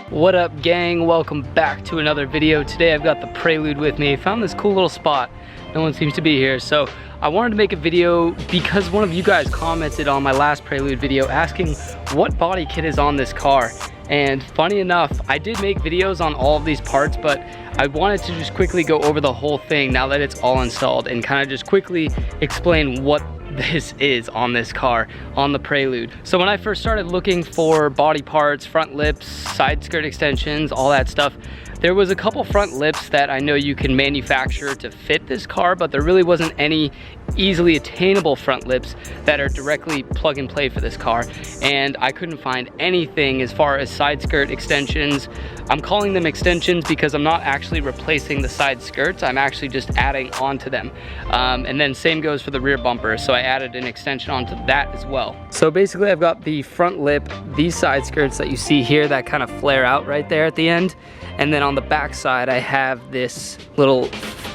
What up, gang? Welcome back to another video. Today I've got the Prelude with me. Found this cool little spot. No one seems to be here, so I wanted to make a video because one of you guys commented on my last Prelude video asking what body kit is on this car. And funny enough, I did make videos on all of these parts, but I wanted to just quickly go over the whole thing now that it's all installed and kind of just quickly explain what this is on this car, on the Prelude. So when I first started looking for body parts, front lips, side skirt extensions, all that stuff, there was a couple front lips that I know you can manufacture to fit this car, but there really wasn't any easily attainable front lips that are directly plug and play for this car. And I couldn't find anything as far as side skirt extensions. I'm calling them extensions because I'm not actually replacing the side skirts, I'm actually just adding onto them. And then same goes for the rear bumper, so I added an extension onto that as well. So basically I've got the front lip, these side skirts that you see here that kind of flare out right there at the end. And then on the back side, I have this little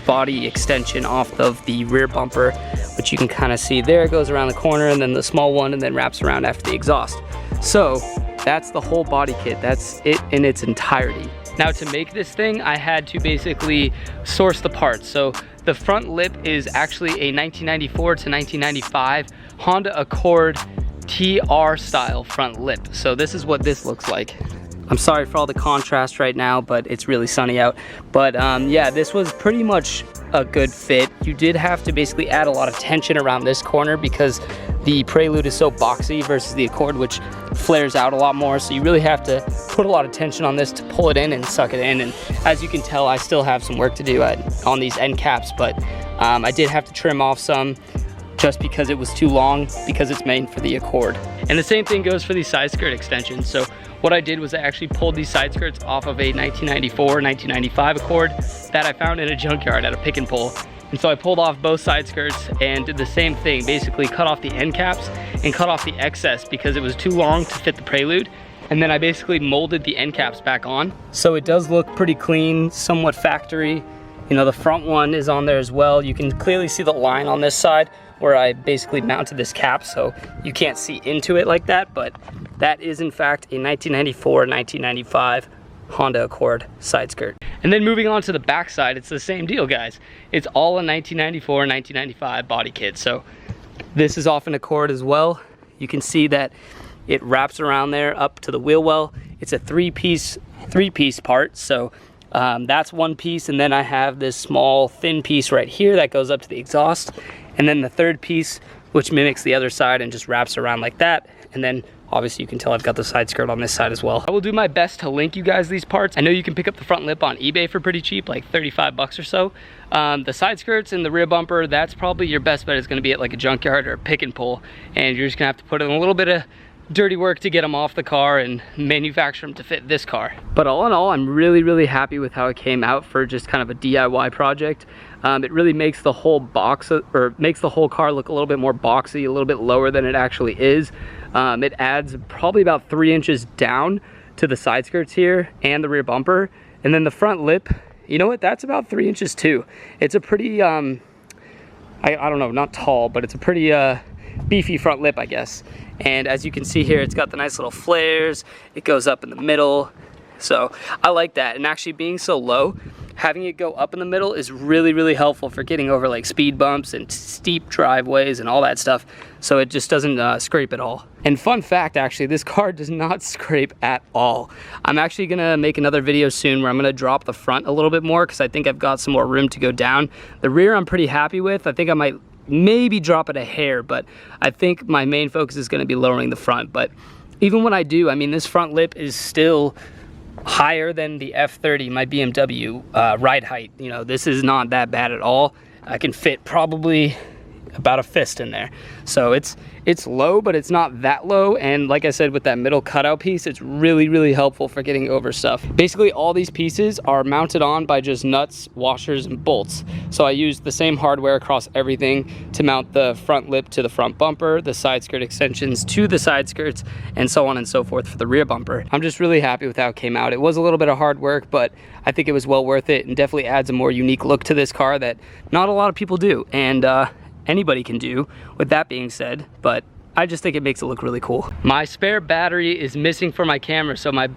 body extension off of the rear bumper, which you can kind of see there. It goes around the corner and then the small one and then wraps around after the exhaust. So that's the whole body kit. That's it in its entirety. Now to make this thing, I had to basically source the parts. So the front lip is actually a 1994 to 1995 Honda Accord TR style front lip. So this is what this looks like. I'm sorry for all the contrast right now, but it's really sunny out. But yeah, this was pretty much a good fit. You did have to basically add a lot of tension around this corner because the Prelude is so boxy versus the Accord, which flares out a lot more. So you really have to put a lot of tension on this to pull it in and suck it in. And as you can tell, I still have some work to do on these end caps, but I did have to trim off some just because it was too long because it's made for the Accord. And the same thing goes for these side skirt extensions. So what I did was I actually pulled these side skirts off of a 1994, 1995 Accord that I found in a junkyard at a pick and pull. And so I pulled off both side skirts and did the same thing, basically cut off the end caps and cut off the excess because it was too long to fit the Prelude. And then I basically molded the end caps back on. So it does look pretty clean, somewhat factory. You know, the front one is on there as well. You can clearly see the line on this side where I basically mounted this cap, so you can't see into it like that, but that is in fact a 1994, 1995 Honda Accord side skirt. And then moving on to the back side, it's the same deal, guys. It's all a 1994, 1995 body kit. So this is off an Accord as well. You can see that it wraps around there up to the wheel well. It's a three-piece part, so that's one piece, and then I have this small thin piece right here that goes up to the exhaust, and then the third piece which mimics the other side and just wraps around like that. And then obviously you can tell I've got the side skirt on this side as well. I will do my best to link you guys these parts. I know you can pick up the front lip on eBay for pretty cheap, like 35 bucks or so. The side skirts and the rear bumper, that's probably your best bet is gonna be at like a junkyard or a pick and pull, and you're just gonna have to put in a little bit of dirty work to get them off the car and manufacture them to fit this car. But all in all, I'm really happy with how it came out for just kind of a DIY project. It really makes the whole makes the whole car look a little bit more boxy, a little bit lower than it actually is. It adds probably about 3 inches down to the side skirts here and the rear bumper. And then the front lip, you know what, that's about 3 inches too. It's a pretty, I don't know, not tall, but it's a pretty beefy front lip, I guess. And as you can see here, it's got the nice little flares. It goes up in the middle. So I like that. And actually being so low, having it go up in the middle is really helpful for getting over like speed bumps and steep driveways and all that stuff. So it just doesn't scrape at all. And fun fact, actually, this car does not scrape at all. I'm actually gonna make another video soon where I'm gonna drop the front a little bit more because I think I've got some more room to go down. The rear I'm pretty happy with. I think I might maybe drop it a hair, but I think my main focus is gonna be lowering the front. But even when I do, I mean, this front lip is still higher than the F30, my BMW ride height. You know, this is not that bad at all. I can fit probably about a fist in there. So it's low, but it's not that low. And like I said, with that middle cutout piece, it's really helpful for getting over stuff. Basically, all these pieces are mounted on by just nuts, washers, and bolts. So I used the same hardware across everything to mount the front lip to the front bumper, the side skirt extensions to the side skirts, and so on and so forth for the rear bumper. I'm just really happy with how it came out. It was a little bit of hard work, but I think it was well worth it and definitely adds a more unique look to this car that not a lot of people do. And anybody can do, with that being said, but I just think it makes it look really cool. My spare battery is missing for my camera, so my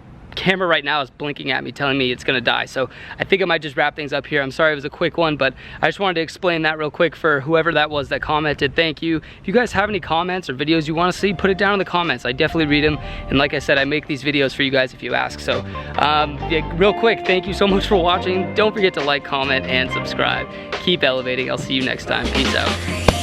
camera right now is blinking at me, telling me it's gonna die. So I think I might just wrap things up here. I'm sorry it was a quick one, but I just wanted to explain that real quick for whoever that was that commented. Thank you. If you guys have any comments or videos you want to see, put it down in the comments. I definitely read them, and like I said, I make these videos for you guys if you ask. So yeah, real quick, thank you so much for watching. Don't forget to like, comment, and subscribe. Keep elevating. I'll see you next time. Peace out.